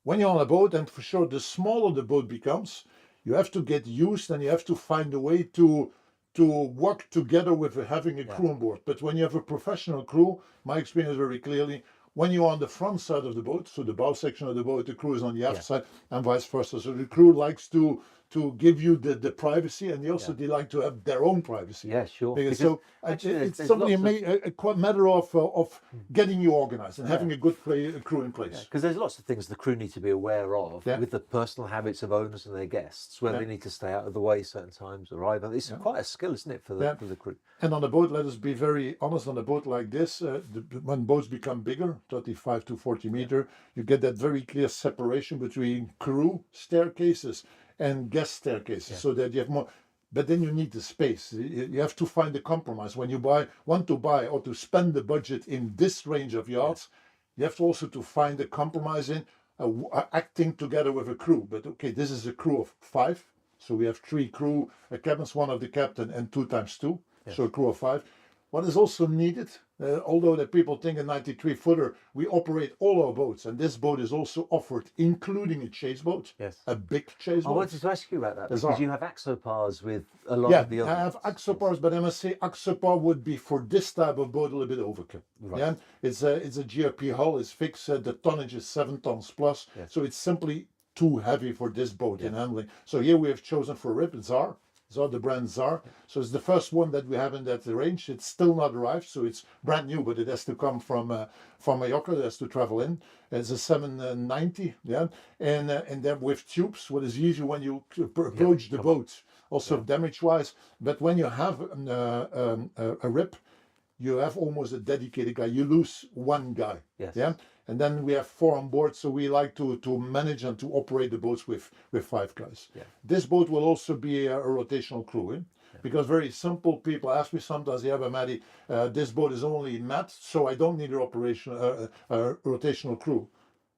B: when you're on a boat, and for sure, the smaller the boat becomes, you have to get used and you have to find a way to work together with having a crew on board. But when you have a professional crew, my experience very clearly, when you're on the front side of the boat, so the bow section of the boat, the crew is on the aft side, and vice versa. So the crew likes to give you the privacy, and they like to have their own privacy.
A: Yeah, sure.
B: Because it's simply a matter of getting you organized and having a good crew in place.
A: Because there's lots of things the crew need to be aware of with the personal habits of owners and their guests, where they need to stay out of the way certain times or either. It's quite a skill, isn't it, for the crew?
B: And on a boat, let us be very honest, on a boat like this, when boats become bigger, 35 to 40 meter, you get that very clear separation between crew staircases and guest staircases, so that you have more. But then you need the space. You have to find a compromise. When you want to buy or to spend the budget in this range of yachts, you have to also to find a compromise in acting together with a crew. But okay, this is a crew of 5. So we have 3 crew cabins, one of the captain and 2 times 2.
A: Yes.
B: So a crew of 5. What is also needed, although that people think a 93 footer, we operate all our boats, and this boat is also offered, including a chase boat,
A: Yes.
B: a big chase boat.
A: I wanted to ask you about that
B: There's
A: because
B: our-
A: you have axopars with a lot
B: Yeah,
A: of the others.
B: I have axopars, but I must say axopar would be for this type of boat a little bit overkill.
A: Right.
B: Yeah, it's a GRP hull, it's fixed, the tonnage is 7 tons plus,
A: Yes.
B: so it's simply too heavy for this boat in handling. So here we have chosen for RIP, Zar, the brand Zar. So it's the first one that we have in that range. It's still not arrived, so it's brand new, but it has to come from Mallorca. It has to travel in. It's a 790, yeah, and then with tubes, what is easy when you approach the boat, also damage-wise. But when you have a RIP, you have almost a dedicated guy. You lose one guy.
A: Yes.
B: Yeah. And then we have 4 on board, so we like to manage and to operate the boats with 5 guys.
A: Yeah.
B: This boat will also be a rotational crew, because very simple people ask me sometimes, yeah, but Matty, this boat is only mat, so I don't need a rotational crew.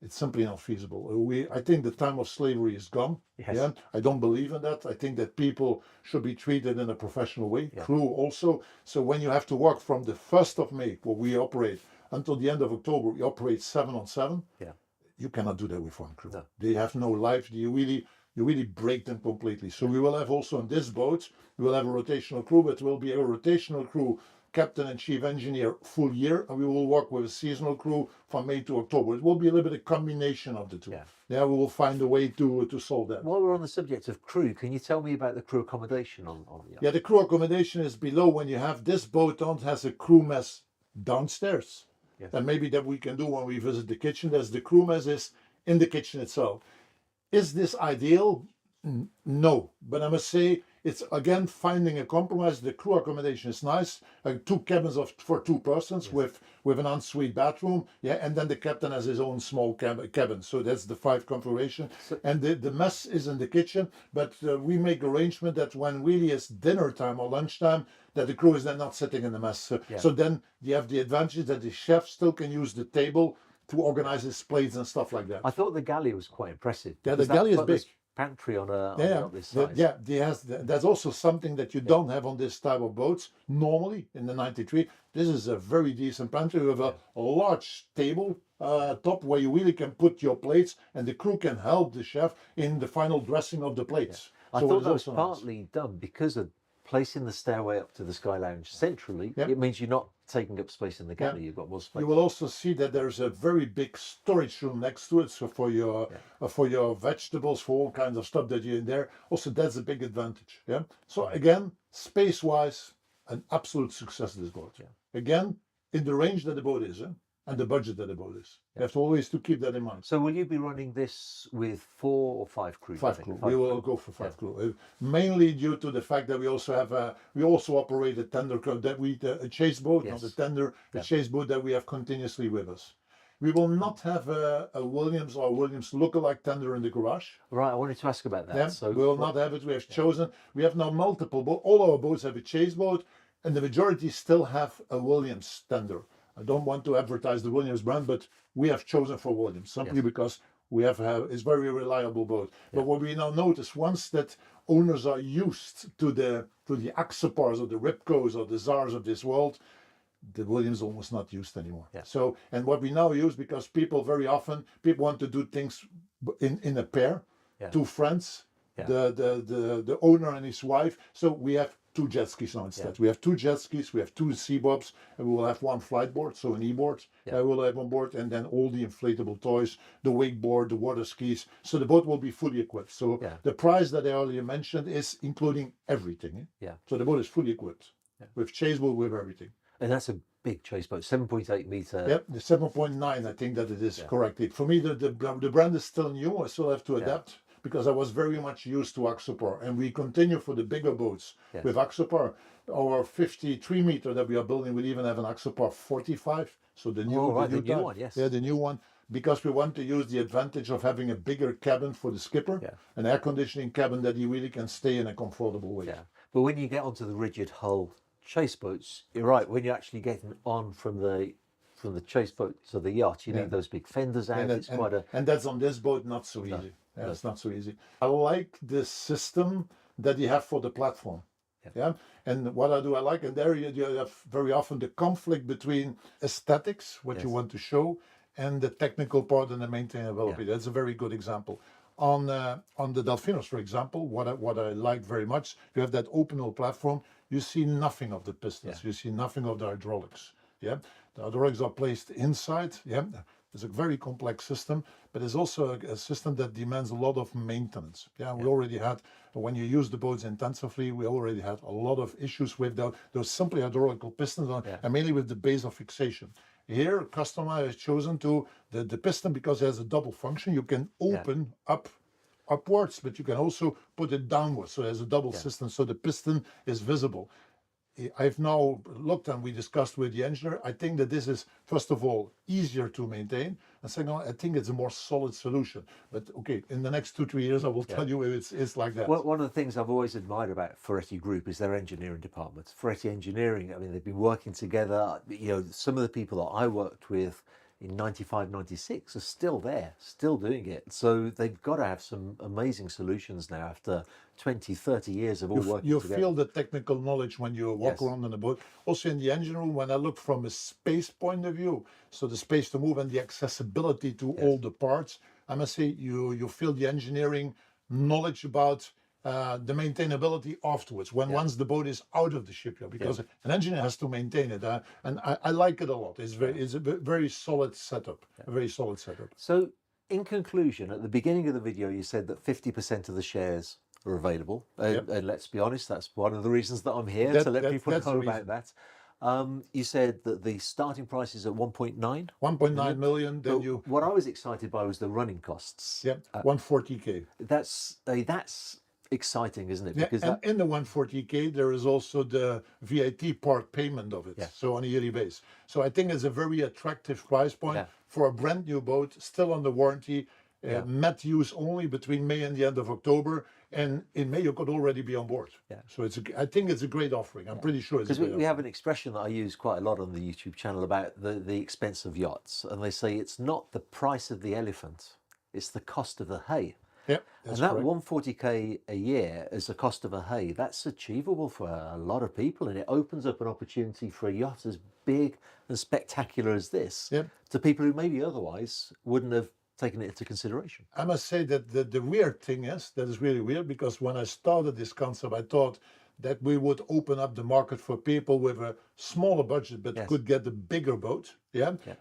B: It's simply not feasible. I think the time of slavery is gone.
A: Yes.
B: Yeah, I don't believe in that. I think that people should be treated in a professional way.
A: Yeah.
B: Crew also. So when you have to work from the 1st of May, where we operate, until the end of October, we operate 7 on 7.
A: Yeah.
B: You cannot do that with one crew.
A: No.
B: They have no life. You really break them completely. So we will have also on this boat, we will have a rotational crew, but it will be a rotational crew, captain and chief engineer full year, and we will work with a seasonal crew from May to October. It will be a little bit a combination of the two.
A: Yeah.
B: We will find a way to solve that.
A: While we're on the subject of crew, can you tell me about the crew accommodation on the yacht?
B: Yeah, the crew accommodation is below. When you have this boat on, it has a crew mess downstairs.
A: Yes.
B: And maybe that we can do when we visit the kitchen. There's the crew mess is in the kitchen itself. Is this ideal? No, but I must say it's again finding a compromise. The crew accommodation is nice. 2 cabins for 2 persons with an ensuite bathroom. Yeah, and then the captain has his own small cabin. So that's the 5 configuration. And the mess is in the kitchen. But we make arrangement that when really it's dinner time or lunchtime, that the crew is then not sitting in the mess. So then you have the advantage that the chef still can use the table to organize his plates and stuff like that.
A: I thought the galley was quite impressive.
B: Yeah, the galley is big.
A: Pantry on this size.
B: That's also something that you don't have on this type of boats normally in the 93. This is a very decent pantry with a large table top where you really can put your plates, and the crew can help the chef in the final dressing of the plates.
A: I
B: So
A: thought
B: it's
A: that was
B: also nice.
A: partly done because of placing the stairway up to the Skylounge centrally. It means you're not taking up space in the galley. You've got more space.
B: You will also see that there's a very big storage room next to it, so for your vegetables, for all kinds of stuff that you're in there. Also, that's a big advantage. Yeah. So again, space-wise, an absolute success of this boat.
A: Yeah.
B: Again, in the range that the boat is, and the budget that the boat is. You have to always to keep that in mind.
A: So will you be running this with 4 or 5 crew?
B: 5 crew. We will go for 5 crew. Mainly due to the fact that we also have we also operate a tender that we a chase boat, not a tender, a chase boat that we have continuously with us. We will not have a Williams or Williams lookalike tender in the garage.
A: Right, I wanted to ask about that.
B: Yeah,
A: So
B: we will not have it. We have chosen. We have now multiple boats. All our boats have a chase boat, and the majority still have a Williams tender. I don't want to advertise the Williams brand, but we have chosen for Williams simply because we have it's very reliable boat. But what we now notice, once that owners are used to the Axopars or the Ripcos or the Zars of this world, the Williams almost not used anymore. So, and what we now use, because people very often want to do things in a pair, 2 friends, the owner and his wife. So we have 2 jet skis now instead. We have 2 jet skis, we have 2 seabobs, and we will have 1 flight board, so an e-board. We will have on board, and then all the inflatable toys, the wakeboard, the water skis. So the boat will be fully equipped. So the price that I earlier mentioned is including everything. So the boat is fully equipped with chase boat, with everything.
A: And that's a big chase boat, 7.8 meter.
B: Yep, the 7.9, I think that it is correctly. For me, the brand is still new. I still have to adapt. Because I was very much used to Axopar, and we continue for the bigger boats with Axopar. Our 53 meter that we are building will even have an Axopar 45, so the new,
A: the new one, yes.
B: Yeah, the new one, because we want to use the advantage of having a bigger cabin for the skipper, an air conditioning cabin that he really can stay in a comfortable way.
A: But when you get onto the rigid hull chase boats, you're right, when you're actually getting on from from the chase boat to the yacht, you need those big fenders out. It's quite a...
B: And that's on this boat not so easy. It's not so easy. I like the system that you have for the platform. Yeah. And what I like, and there you have very often the conflict between aesthetics, what you want to show, and the technical part and the maintainability. That's a very good example. On the Delfinos, for example, what I like very much, you have that open hull platform. You see nothing of the pistons. You see nothing of the hydraulics. Yeah, the hydraulics are placed inside. Yeah, it's a very complex system, but it's also a system that demands a lot of maintenance. Yeah, we already had, when you use the boats intensively, we already had a lot of issues with those simply hydraulical pistons, and mainly with the base of fixation. Here, Custom Line has chosen to the piston, because it has a double function. You can open upwards, but you can also put it downwards. So there's a double system, so the piston is visible. I've now looked, and we discussed with the engineer. I think that this is, first of all, easier to maintain, and second, I think it's a more solid solution. But okay, in the next 2-3 years, I will tell you if it's like that.
A: Well, one of the things I've always admired about Ferretti Group is their engineering department. Ferretti Engineering, I mean, they've been working together. You know, some of the people that I worked with in 95, 96 are still there, still doing it. So they've got to have some amazing solutions now after 20, 30 years of all working
B: you
A: together.
B: feel the technical knowledge when you walk around on the boat. Also in the engine room, when I look from a space point of view, so the space to move and the accessibility to all the parts, I must say you feel the engineering knowledge about the maintainability afterwards, once the boat is out of the shipyard, because an engineer has to maintain it, and I like it a lot. It's a very solid setup, a very solid setup.
A: So in conclusion, at the beginning of the video, you said that 50% of the shares are available, and let's be honest, that's one of the reasons that I'm here, to let people know about that. You said that the starting price is at 1.9
B: million. Then
A: what I was excited by was the running costs.
B: 140k.
A: That's exciting, isn't it? Because
B: in the 140k there is also the VAT part payment of it, so on a yearly basis. So I think it's a very attractive price point for a brand new boat, still under warranty, met use only between May and the end of October, and in May you could already be on board. So I think it's a great offering. I'm pretty sure it's a great
A: because we have an expression that I use quite a lot on the YouTube channel about the expense of yachts, and they say it's not the price of the elephant, it's the cost of the hay. And that
B: correct.
A: 140k a year as the cost of a hay, that's achievable for a lot of people, and it opens up an opportunity for a yacht as big and spectacular as this to people who maybe otherwise wouldn't have taken it into consideration.
B: I must say that the weird thing is, that is really weird, because when I started this concept, I thought that we would open up the market for people with a smaller budget but could get a bigger boat.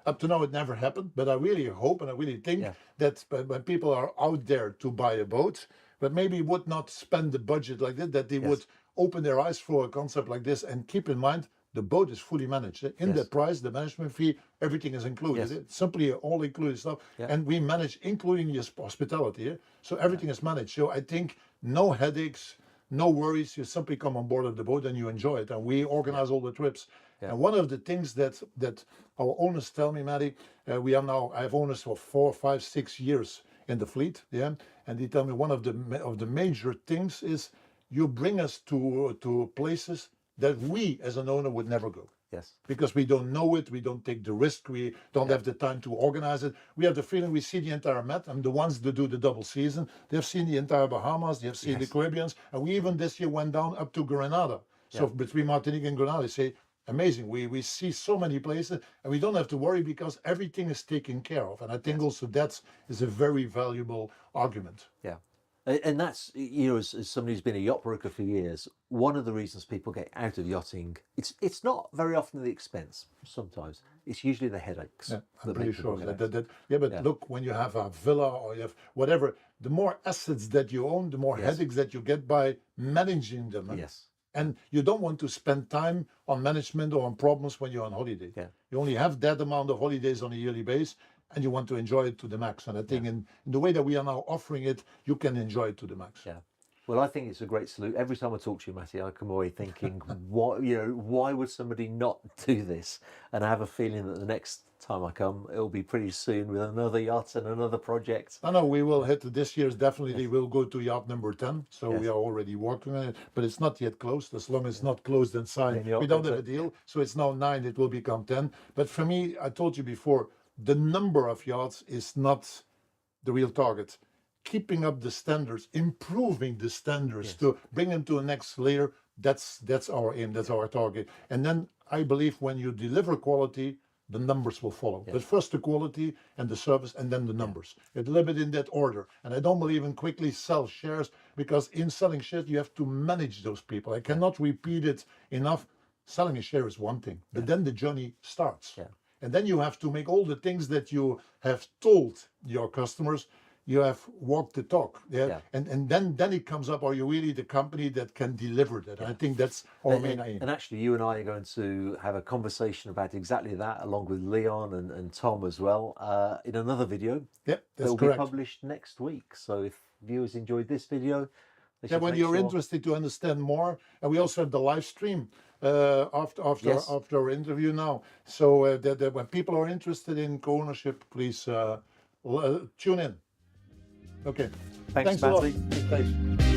B: Up to now it never happened, but I really hope and I really think that when people are out there to buy a boat, but maybe would not spend the budget like that they would open their eyes for a concept like this, and keep in mind the boat is fully managed. In the price, the management fee, everything is included. It's simply all included stuff, and we manage including your hospitality. So everything is managed. So I think no headaches, no worries. You simply come on board of the boat and you enjoy it, and we organize all the trips. And one of the things that our owners tell me, Matty, I have owners for 4, 5, 6 years in the fleet, and they tell me one of the major things is you bring us to places that we as an owner would never go. Because we don't know it, we don't take the risk, we don't have the time to organize it. We have the feeling we see the entire Met. I'm the ones that do the double season. They've seen the entire Bahamas, they've seen the Caribbeans, and we even this year went down up to Grenada. So between Martinique and Grenada, say, amazing. We see so many places, and we don't have to worry because everything is taken care of. And I think also that is a very valuable argument.
A: And that's, you know, as somebody who's been a yacht broker for years, one of the reasons people get out of yachting, it's not very often the expense. Sometimes it's usually the headaches.
B: I'm pretty sure but look, when you have a villa or you have whatever, the more assets that you own, the more headaches that you get by managing them. And you don't want to spend time on management or on problems when you're on holiday. You only have that amount of holidays on a yearly basis, and you want to enjoy it to the max. And I think in the way that we are now offering it, you can enjoy it to the max.
A: Well, I think it's a great salute. Every time I talk to you, Matty, I come away thinking, why would somebody not do this? And I have a feeling that the next time I come, it'll be pretty soon with another yacht and another project.
B: I know we will hit this year's definitely. We'll go to yacht number 10. So
A: Yes.
B: we are already working on it, but it's not yet closed. As long as it's not closed and signed,
A: Then
B: we don't have a deal. So it's now 9. It will become 10. But for me, I told you before, the number of yachts is not the real target. Keeping up the standards, improving the standards to bring them to the next layer. That's our aim. That's our target. And then I believe when you deliver quality, the numbers will follow. But first the quality and the service and then the numbers. It's a little bit in that order. And I don't believe in quickly sell shares because in selling shares, you have to manage those people. I cannot repeat it enough. Selling a share is one thing, but then the journey starts. And then you have to make all the things that you have told your customers. You have walked the talk, and then it comes up. Are you really the company that can deliver that? I think that's our main aim.
A: And actually, you and I are going to have a conversation about exactly that, along with Leon and Tom as well, in another video.
B: That's
A: that will
B: correct.
A: be published next week. So if viewers enjoyed this video, they should
B: when
A: make
B: you're
A: sure...
B: interested to understand more, and we also have the live stream after our interview now. So that when people are interested in co-ownership, please tune in. Okay.
A: Thanks
B: a lot.
A: Matty.
B: Thanks.